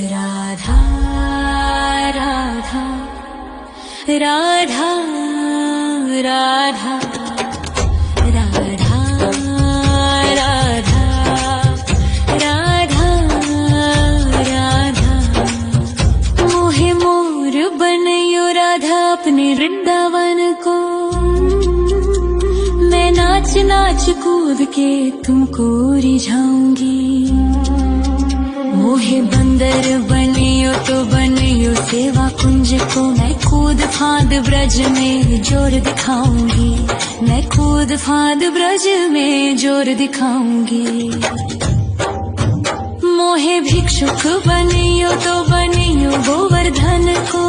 राधा राधा राधा राधा राधा राधा राधा राधा मोहे मोर बनयो राधा अपने वृंदावन को। मैं नाच नाच कूद के तुमको रिझाऊंगी। मोहे बंदर बनियो तो बनियो सेवा कुंज को। मैं कूद फांद ब्रज में जोर दिखाऊंगी। मैं कूद फांद ब्रज में जोर दिखाऊंगी। मोहे भिक्षुक बनियो तो बनियो गोवर्धन को।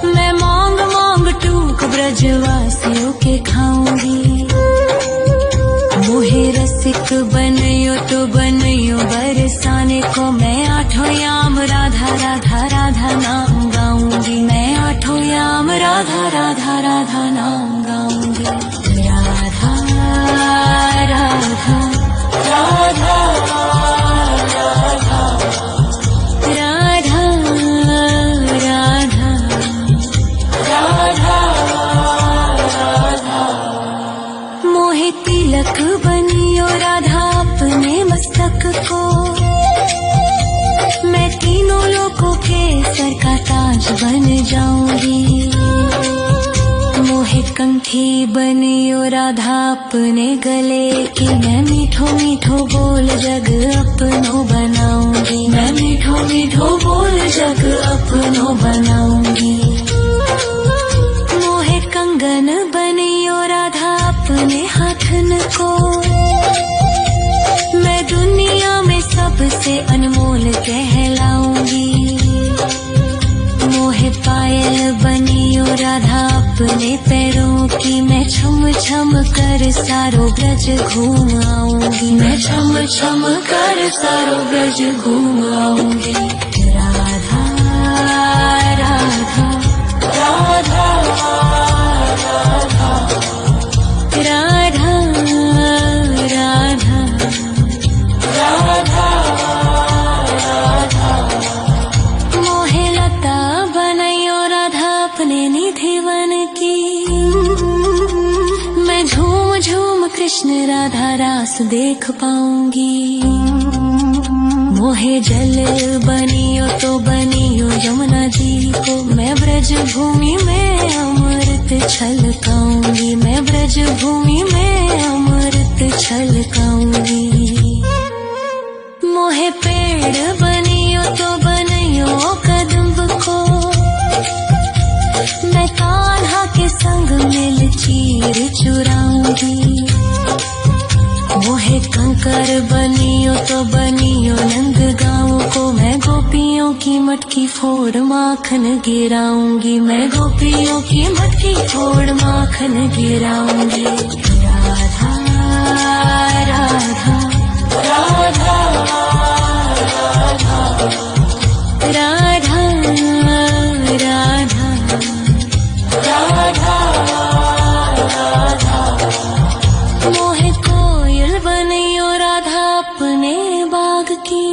मैं मांग मांग टूक ब्रजवासियों के खाऊंगी। मोहे रसिक बनयो तो बनयो बरसाने को। मैं आठों याम राधा राधा राधा नाम गाऊंगी। मैं आठों याम राधा राधा राधा नाम गाऊंगी। राधा राधा राधा राधा राधा राधा राधा। मोहे तिलक बनियो राधा अपने मस्तक को। मैं तीनों लोगों के सर का ताज बन जाऊंगी। मोहे कंठी बनियो राधा अपने गले की। मैं मीठो मीठो बोल जग अपनो बनाऊंगी। मैं मीठो मीठो बोल जग अपनो बनाऊंगी। मोहे कंगन बनियो राधा अपने हाथन को। मैं दुनिया में सबसे अनमोल कहलाऊंगी। मोहे पायल बनियो राधा अपने पैरों की। मैं छम छम कर सारो ब्रज घूम आऊंगी। मैं छम छम कर सारो ब्रज घूम आऊंगी। राधा राधा राधा राधा राधा राधा राधा राधा। मोहे लता बनयो राधा अपने निधि वन की। मैं झूम झूम कृष्ण राधा रास देख पाऊंगी। मोहे जल बनियो तो बनियो यमुना जी को। मैं ब्रज भूमि में अमृत छलकाऊंगी। मैं ब्रज भूमि में अमृत छलकाऊंगी। मोहे पेड़ बनियो तो बनियो कदम्ब को। मैं कान्हा के संग मिल चीर चुराऊंगी। मोहे कंकर बनियो तो बनियो नंद गाँव को। मैं गोपियों की मटकी फोड़ माखन गिराऊंगी। मैं गोपियों की मटकी फोड़ माखन गिराऊंगी। राधा राधा राधा राधा राधा राधा राधा। मोहे कोयल बनियो राधा अपने बाग की।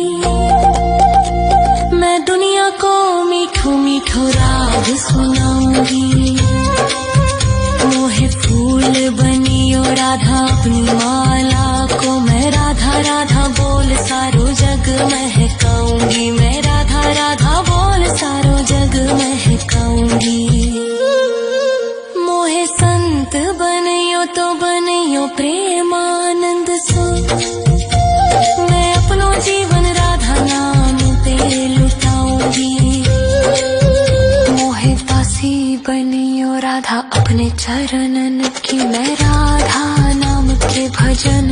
मैं दुनिया को मीठो मीठो राग सुनाऊंगी। मोहे फूल बनियो राधा अपनी माला को। मैं राधा राधा बोल सारो जग महकाऊंगी। मैं राधा राधा बोल सारो जग महकाऊंगी। मोहे संत बनियो तो बनियो प्रेमानंद सो। मैं अपनो जीवन राधा नाम पे लुटाऊंगी। मोहे दासी बनियो राधा अपने चरणन की। मैं राधा नाम के भजन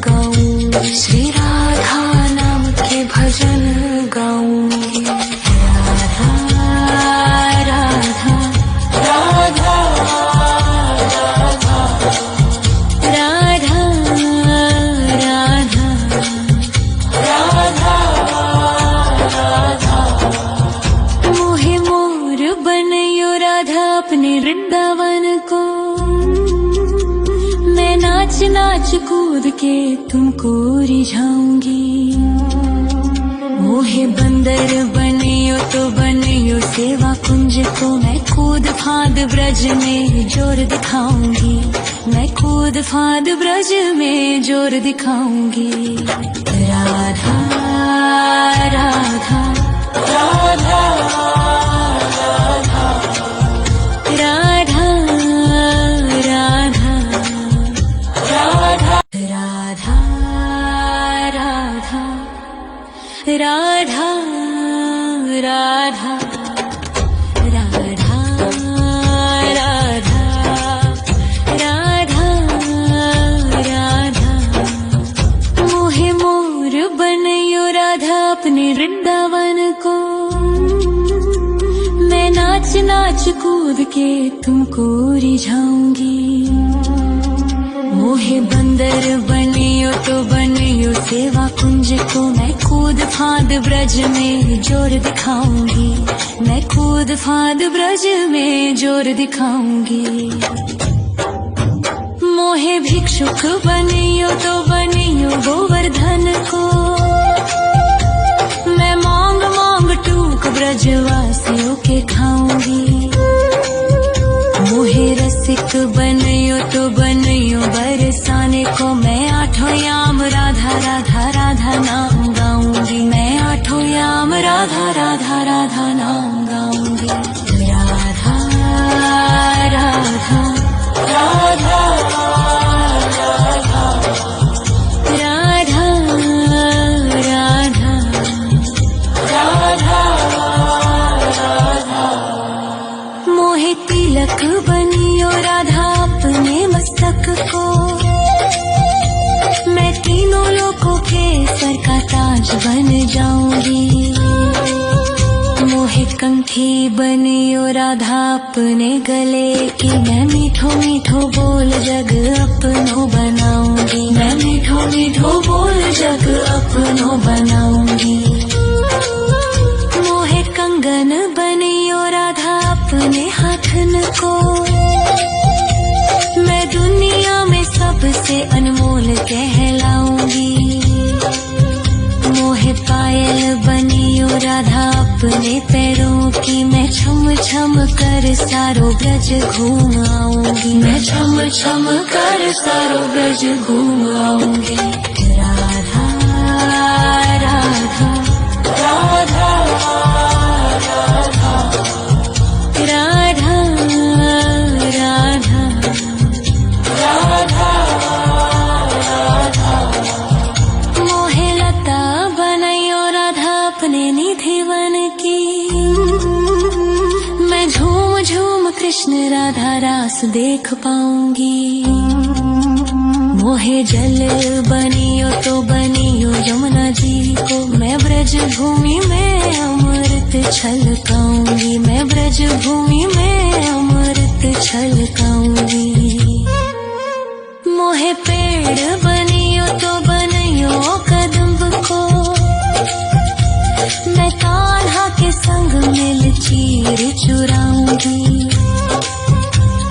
गाऊंगी। श्री राधा नाम के भजन गाऊंगी। राधा राधा राधा राधा राधा राधा राधा। मोहे मोर बनयो राधा अपने वृंदावन को। मैं नाच नाच कूद के तुमको रिझाऊंगी। मोहे मोहे बंदर बनियो तो बनियो सेवा कुंज को मैं कूद फांद ब्रज में जोर दिखाऊंगी, मैं कूद फांद ब्रज में जोर दिखाऊंगी। राधा राधा राधा राधा राधा राधा राधा राधा राधा राधा राधा राधा राधा राधा मोहे मोर बनयो राधा अपने वृंदावन को, मैं नाच नाच कूद के तुमको रिझाऊंगी। मोहे बंदर बनियो तो बनियो सेवा कुंज को मैं कूद फांद ब्रज में जोर दिखाऊंगी, मैं कूद फांद ब्रज में जोर दिखाऊंगी। मोहे भिक्षुक बनियो तो बनियो गोवर्धन को, मैं मांग मांग टूक ब्रजवासियों के खाऊंगी। मोहे रसिक बनियो तो बनियो बरसाने को, मैं आठों याम राधा राधा राधा नाम गाऊंगी, मैं आठों याम राधा राधा राधा नाम गाऊंगी। राधा राधा राधा राधा राधा राधा राधा मोहे तिलक बनियो राधा अपने मस्तक को, मैं तीनों लोगों के सर का ताज बन जाऊंगी। मोहे कंठी बनियो राधा अपने गले की, मैं मीठो मीठो बोल जग अपनो बनाऊंगी, मैं मीठो मीठो बोल जग अपनो बनाऊंगी। मोहे कंगन बनियो राधा अपने हाथन को, मैं दुनिया में सबसे अनमोल कहलाऊंगी। मोहे पायल बनियो राधा अपने पैरों की, मैं छम छम कर सारो ब्रज घूम आऊंगी, मैं छम छम कर सारो ब्रज घूम आऊंगी। राधा राधा राधा राधा राधा राधा राधा मोहे लता बनयो राधा अपने निधि वन की, मैं झूम झूम कृष्ण राधा रास देख पाऊंगी। मोहे जल बनियो तो बनियो यमुना जी को, मैं ब्रज भूमि में अमृत छलकाऊंगी, मैं ब्रज भूमि में अमृत छलकाऊंगी। मोहे पेड़ बनियो तो बनियो कदम्ब को, मैं कान्हा के संग मिल चीर चुराऊंगी।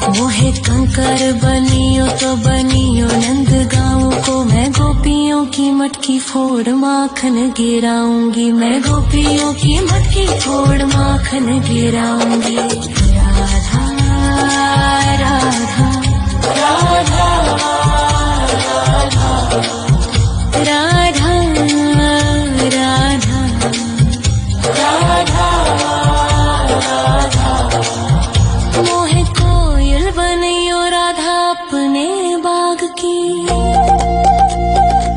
मोहे कंकर बनियो तो बनियो नंद गाँव को, मैं गोपियों की मटकी फोड़ माखन गिराऊंगी, मैं गोपियों की मटकी फोड़ माखन गिराऊंगी। राधा राधा राधा राधा राधा राधा राधा मोहे कोयल बनियो राधा अपने बाग की,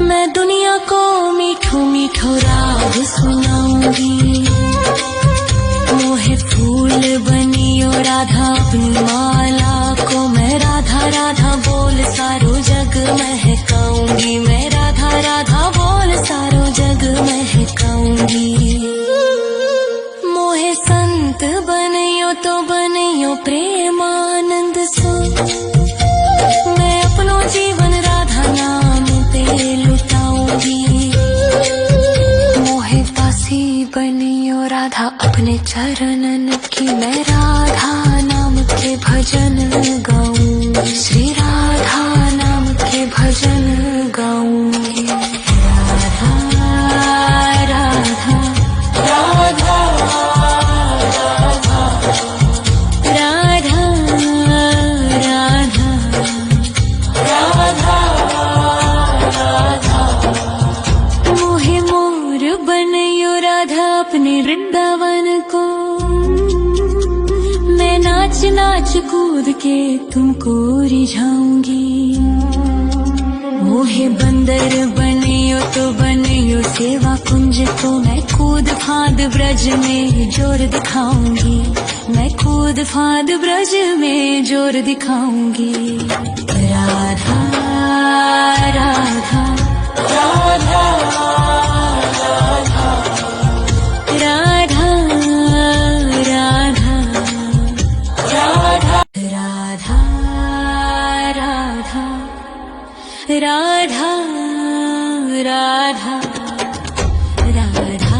मैं दुनिया को मीठो मीठो राग सुनाऊंगी। मोहे फूल बनियो राधा अपनी माला को, मैं राधा राधा बोल सारो जग महकाऊंगी, मैं राधा राधा बोल सारो जग महकाऊंगी। मोहे संत बनियो तो बनियो प्रेमानंद सो, मैं अपनो जीवन राधा नाम पे लुटाऊंगी। मोहे दासी बनियो राधा अपने चरणन की, मैं राधा नाम के भजन गाऊंगी, श्री राधा नाम के भजन गाऊंगी। राधा राधा अपने वृंदावन को। मैं नाच नाच कूद के तुमको रिझाऊंगी। मोहे बंदर बनियो तो बनियो सेवा कुंज को। मैं कूद फांद ब्रज में जोर दिखाऊंगी। मैं कूद फांद ब्रज में जोर दिखाऊंगी। राधा राधा राधा राधा राधा राधा राधा राधा राधा राधा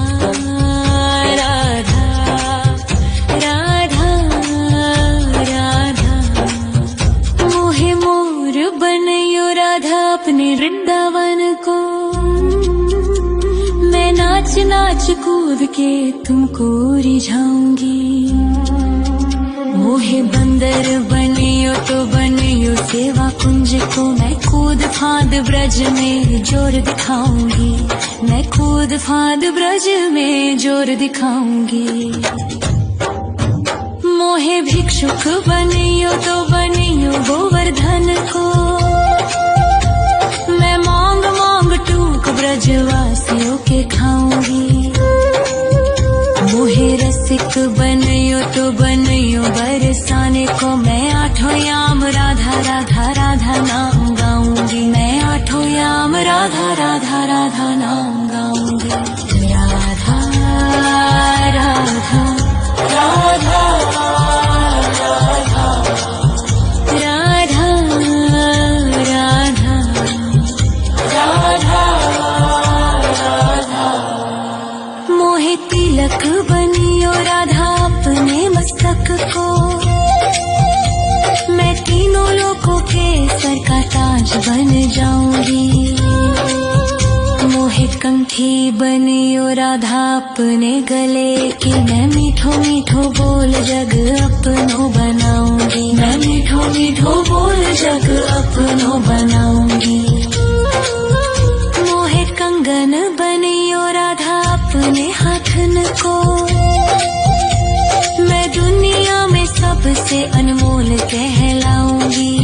राधा राधा राधा। मोहे मोर बनयो राधा अपने वृंदावन को। मैं नाच नाच कूद के तुमको रिझाऊंगी। मोहे बंदर बनियो तो बनियो सेवा कुंज को। मैं कूद फांद ब्रज में जोर दिखाऊंगी। मैं कूद फांद ब्रज में जोर दिखाऊंगी। मोहे भिक्षुक बनियो तो बनियो गोवर्धन को। मैं मांग मांग टूक ब्रजवासियों के खाऊंगी। मोहे रसिक बनियो तो बनियो बरसाने को। मैं आठों याम राधा राधा राधा नाम गाऊंगी। मैं आठों याम राधा राधा राधा नाम गाऊंगी। राधा राधा राधा राधा राधा राधा राधा। मोहे तिलक बनियो राधा अपने मस्तक को। मैं तीनों लोगों के सर का ताज बन जाऊंगी। मोहे कंठी बनियो राधा अपने गले की। मैं मीठो मीठो बोल जग अपनो बनाऊंगी। मैं मीठो मीठो बोल जग अपनो बनाऊंगी। मोहे कंगन बनियो राधा अपने हाथन को। मैं दुनिया में सबसे अनमोल कहलाऊंगी।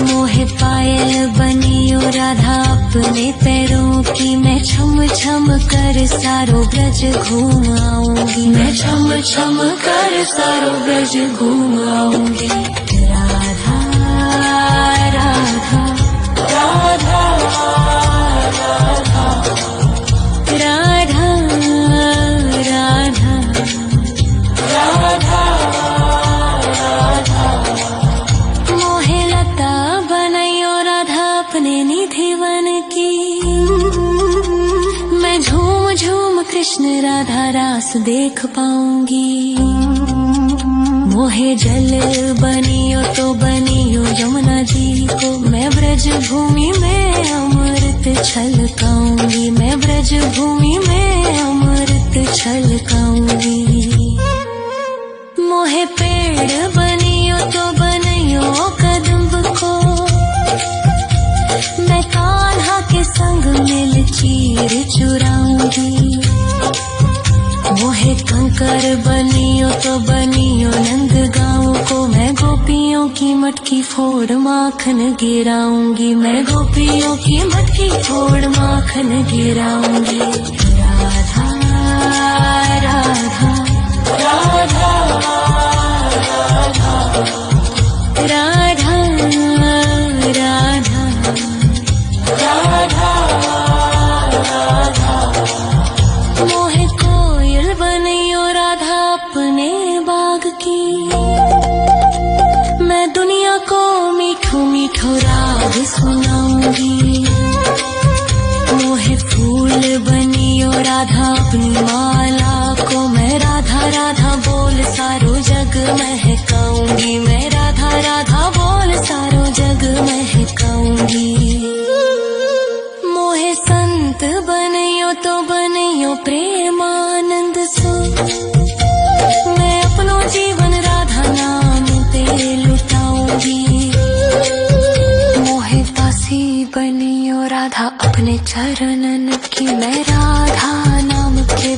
मोहे पायल बनियो राधा अपने पैरों की। मैं छम छम कर सारो ब्रज घूम आऊंगी। मैं छम छम कर सारो ब्रज घूम आऊंगी। राधा राधा राधा राधा राधा राधा राधा। मोहे लता बनयो राधा अपने निधिवन की। मैं झूम झूम कृष्ण राधा रास देख पाऊंगी। मोहे जल बनियो तो बनियो यमुना जी को। मैं ब्रज भूमि में अमृत छलकाऊंगी। मैं ब्रज भूमि में अमृत छलकाऊंगी। मोहे पेड़ बनियो तो बनियो कदम्ब को। मैं कान्हा के संग मिल चीर चुराऊंगी। मोहे कंकर बनियो तो बनियो नंद गाँव को। मैं गोपियों की मटकी फोड़ माखन गिराऊंगी। मैं गोपियों की मटकी फोड़ माखन गिराऊंगी। राधा राधा राधा राधा राधा राधा राधा। मोहे कोयल बनियो राधा अपने बाग की। मैं दुनिया को मीठो मीठो राग सुनाऊंगी। मोहे फूल बनियो राधा अपनी माला को। मैं राधा राधा बोल सारो जग महकाऊंगी। मैं राधा राधा बोल सारो जग महकाऊंगी। मोहे संत बनियो तो बनियो प्रेमानंद सो। मैं अपनो जीवन राधा नाम पे लुटाऊंगी। मोहे दासी बनियो राधा अपने चरणन की। मैं राधा नाम के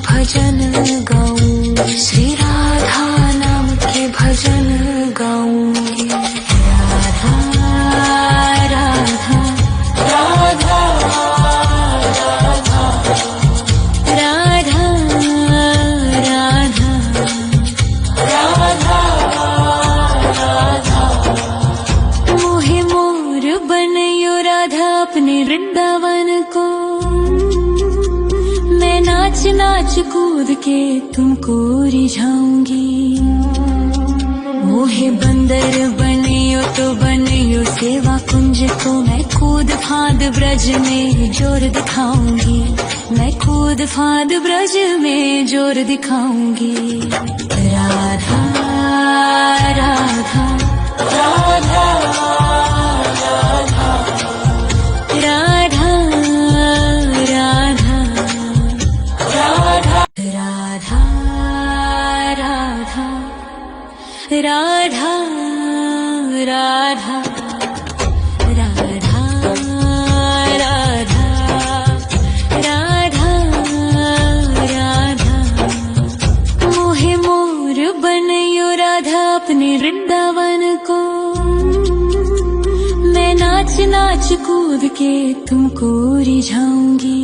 नाच नाच कूद के तुमको रिझाऊंगी। मोहे बंदर बनियो तो बनियो सेवा कुंज को, मैं कूद फांद ब्रज में जोर दिखाऊंगी। मैं कूद फांद ब्रज में जोर दिखाऊंगी। राधा राधा राधा राधा राधा राधा राधा राधा राधा राधा राधा राधा राधा राधा। मोहे मोर बनयो राधा अपने वृंदावन को, मैं नाच नाच कूद के तुमको रिझाऊंगी।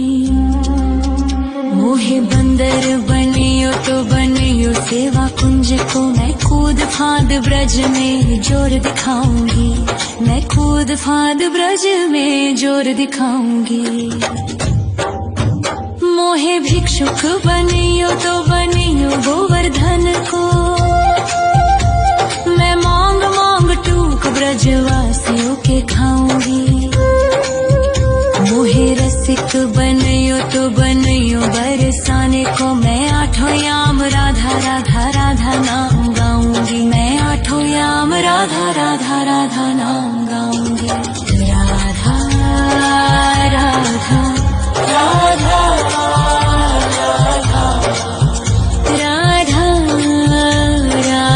मोहे बंदर बनियो तो बनियो सेवा कुंज को, मैं कूद फांद ब्रज में जोर दिखाऊंगी। मैं कूद फांद ब्रज में जोर दिखाऊंगी। मोहे भिक्षुक बनियो तो बनियो गोवर्धन को, मैं मांग मांग टूक ब्रजवासियों के खाऊंगी। मोहे रसिक बनियो तो बनियो बरसाने को, मैं आठों याम राधा राधा राधा नाम गाऊंगी। मैं आठों याम राधा राधा राधा नाम गाऊंगी। राधा राधा राधा राधा राधा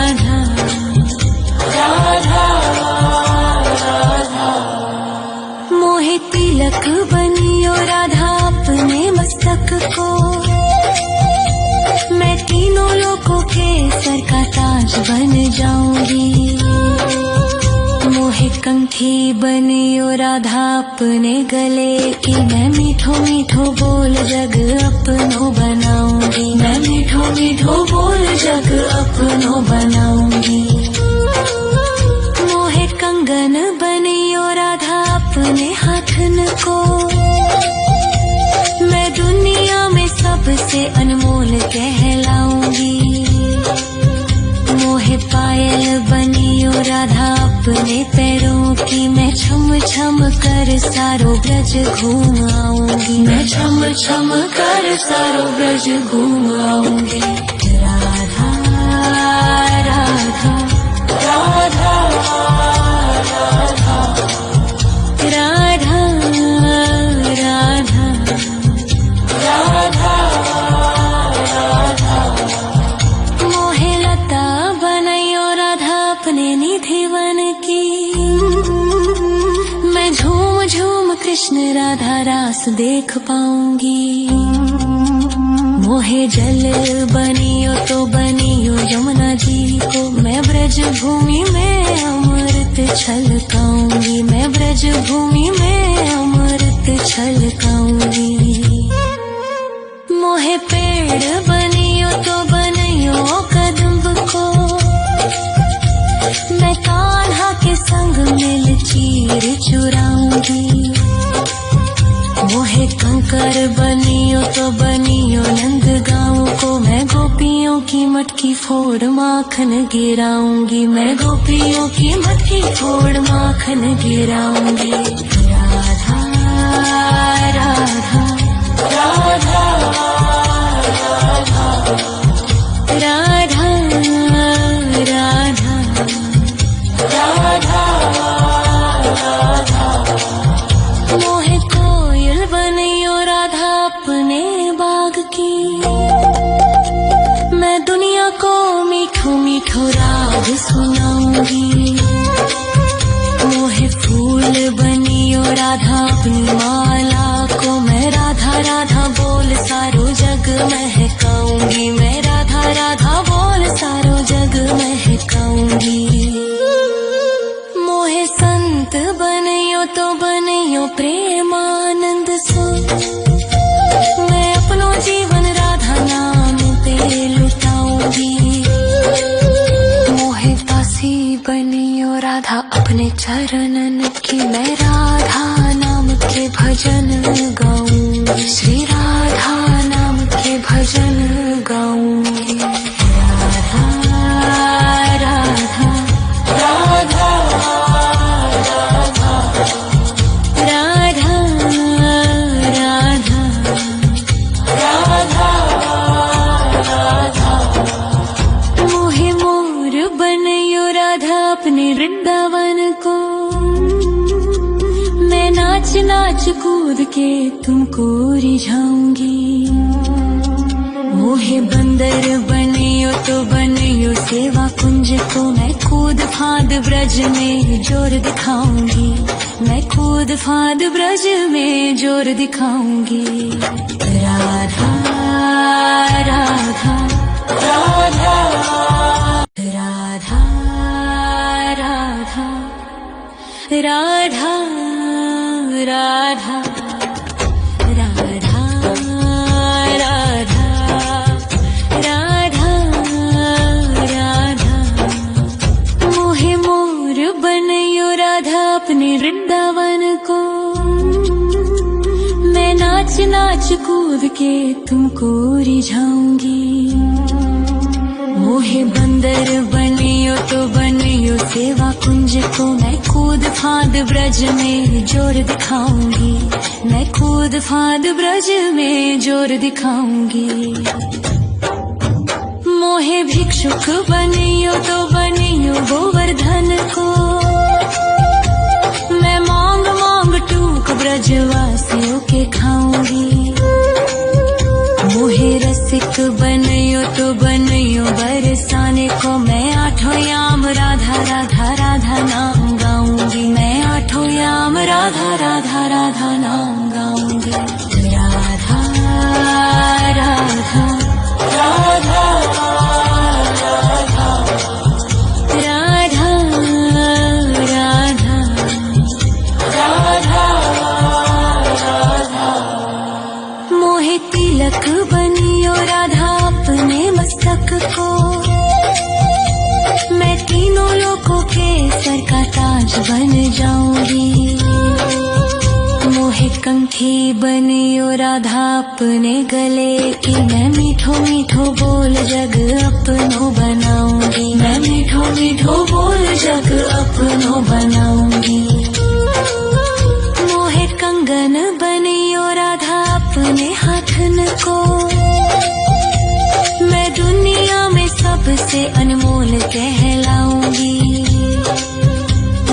राधा राधा। मोहे तिलक बनियो राधा अपने मस्तक को, मैं तीनों लोगों के सर का ताज बन जाऊंगी। मोहे कंठी बनियो राधा अपने गले की, मैं मीठो मीठो बोल जग अपनो बनाऊंगी। मैं मीठो मीठो बोल जग अपनो बनाऊंगी। मोहे कंगन बनियो राधा अपने हाथन को, मैं दुनिया में सबसे अनमोल कहलाऊंगी। मोहे पायल बनियो राधा अपने पैरों की, मैं छम छम कर सारो ब्रज घूम आऊंगी। मैं छम छम कर सारो ब्रज घूम आऊंगी। राधा राधा राधा राधा राधा राधा राधा राधा। मोहे लता बनयो राधा अपने निधि वन की, मैं झूम झूम कृष्ण राधा रास देख पाऊंगी। मोहे जल बनियो तो बनियो यमुना जी को, मैं ब्रज भूमि में अमृत छलकाऊंगी। मैं ब्रज भूमि में अमृत छलकाऊंगी। मोहे पेड़ बनियो तो बनियो कदम्ब को, मैं कान्हा के संग मिल चीर चुराऊंगी। मोहे कंकर बनियो तो बनियो नंद गाँव को, मैं गोपियों की मटकी फोड़ माखन गिराऊंगी। मैं गोपियों की मटकी फोड़ माखन गिराऊंगी। राधा राधा राधा राधा राधा राधा राधा। मोहे कोयल बनियो राधा अपने बाग की, मैं दुनिया को मीठो मीठो राग सुनाऊंगी। मोहे फूल बनियो राधा अपनी माला को, मैं राधा राधा बोल सारो जग महकाऊंगी। मैं राधा राधा बोल सारो जग महकाऊंगी। मोहे संत बनियो तो बनियो प्रेमानंद सो, मैं अपनो जीवन राधा नाम पे लुटाऊंगी। मोहे दासी बनियो राधा अपने चरणन की, मैं राधा नाम के भजन गाऊं। श्री राधा नाम के भजन भजन गाऊंगी। राधा राधा राधा राधा राधा राधा राधा मोहे मोर बनयो राधा अपने वृंदावन को। मैं नाच नाच कूद के तुमको रिझाऊंगी। मोहे बंदर बनियो तो बनियो सेवा कुंज को। मैं कूद फांद ब्रज में जोर दिखाऊंगी। मैं कूद फांद ब्रज में जोर दिखाऊंगी। राधा राधा राधा राधा राधा राधा राधा राधा राधा राधा राधा मोहे मोर बनयो राधा अपने वृंदावन को। मैं नाच नाच कूद के तुमको रिझाऊंगी। मोहे बंदर बनियो तो बनियो सेवा कुंज को। मैं कूद फांद ब्रज में जोर दिखाऊंगी। मैं कूद फांद ब्रज में जोर दिखाऊंगी। मोहे भिक्षुक बनियो तो बनियो गोवर्धन को। मैं मांग मांग टूक ब्रजवासियों के खाऊंगी। मोहे रसिक बनयो तो बनयो बरसाने को। मैं आठों याम राधा राधा राधा नाम गाऊंगी। मैं आठों याम राधा राधा राधा नाम गाऊंगी। राधा राधा राधा राधा राधा राधा राधा मोहे तिलक बनियो राधा अपने मस्तक को। मैं तीनों लोगों के सर का ताज बन जाऊंगी। मोहे कंठी बनियो राधा अपने गले की। मैं मीठो मीठो बोल जग अपनो बनाऊंगी। मैं मीठो मीठो बोल जग अपनो बनाऊंगी। मोहे कंगन बनियो राधा अपने हाथन को। मैं दुनिया में सबसे अनमोल कहलाऊंगी।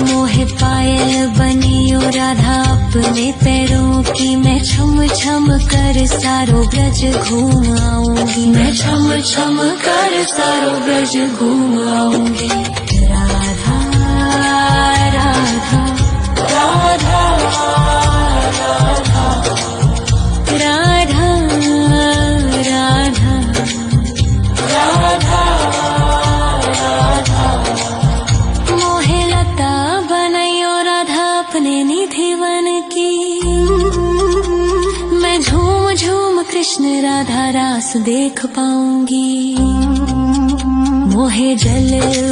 मोहे पायल बनियो राधा अपने पैरों की। मैं छम छम कर सारो ब्रज घूम आऊंगी। मैं छम छम कर सारो ब्रज घूम आऊंगी। राधा राधा राधा राधा राधा राधा राधा राधा मोहे लता बनयो राधा अपने निधि वन की। मैं झूम झूम कृष्ण राधा रास देख पाऊंगी। मोहे जल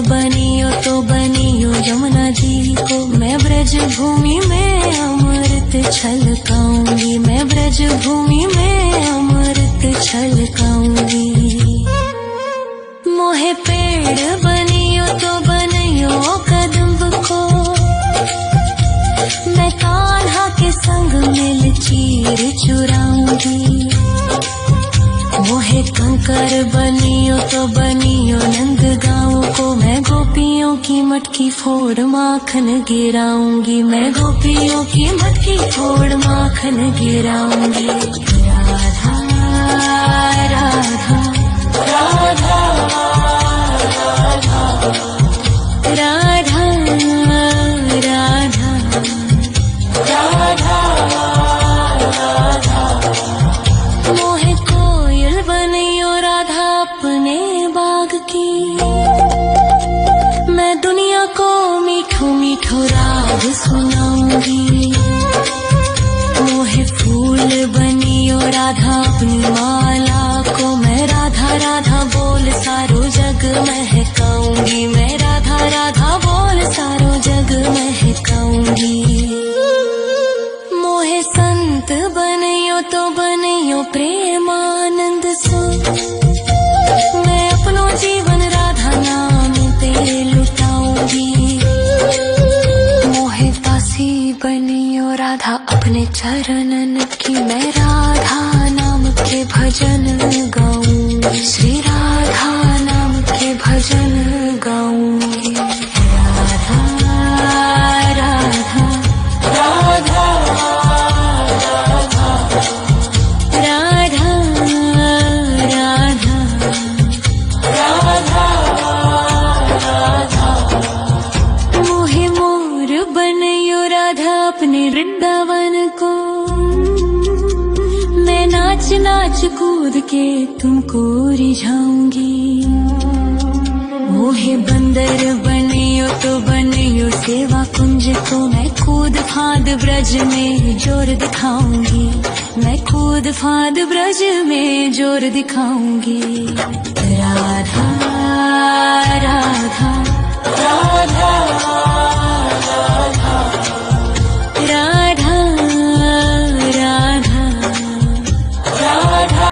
बनियो तो बनियो यमुना जी को। मैं ब्रज भूमि में अमृत छलकाऊंगी। मैं ब्रज भूमि में अमृत छलकाऊंगी। मोहे पेड़ बनियो तो बनियो कदम्ब को। मैं कान्हा के संग मिल चीर चुराऊंगी। मोहे कंकर बनियो तो बनियो नंद गाँव को। मैं गोपियों की मटकी फोड़ माखन गिराऊंगी। मैं गोपियों की मटकी फोड़ माखन गिराऊंगी। राधा राधा राधा राधा राधा राधा राधा मोहे कोयल बनियो राधा अपने बाग की। मैं दुनिया को मीठो मीठो राग सुनाऊंगी। मोहे फूल बनियो राधा अपनी माला को। मैं राधा राधा बोल सारो जग महकाऊंगी। मैं राधा राधा बोल सारो जग महकाऊंगी। मोहे संत बनियो तो बनियो प्रेमानंद सो। चरणन की मैं राधा नाम के भजन गाऊं, श्री राधा नाम के भजन गाऊंगी। राधा राधा राधा राधा राधा राधा राधा मोहे मोर बनयो राधा अपने वृंदावन को, मैं नाच नाच कूद के तुमको रिझाऊंगी। मोहे बंदर बनियो तो बनियो सेवा कुंज को, मैं कूद फांद ब्रज में जोर दिखाऊंगी, मैं कूद फांद ब्रज में जोर दिखाऊंगी। राधा राधा राधा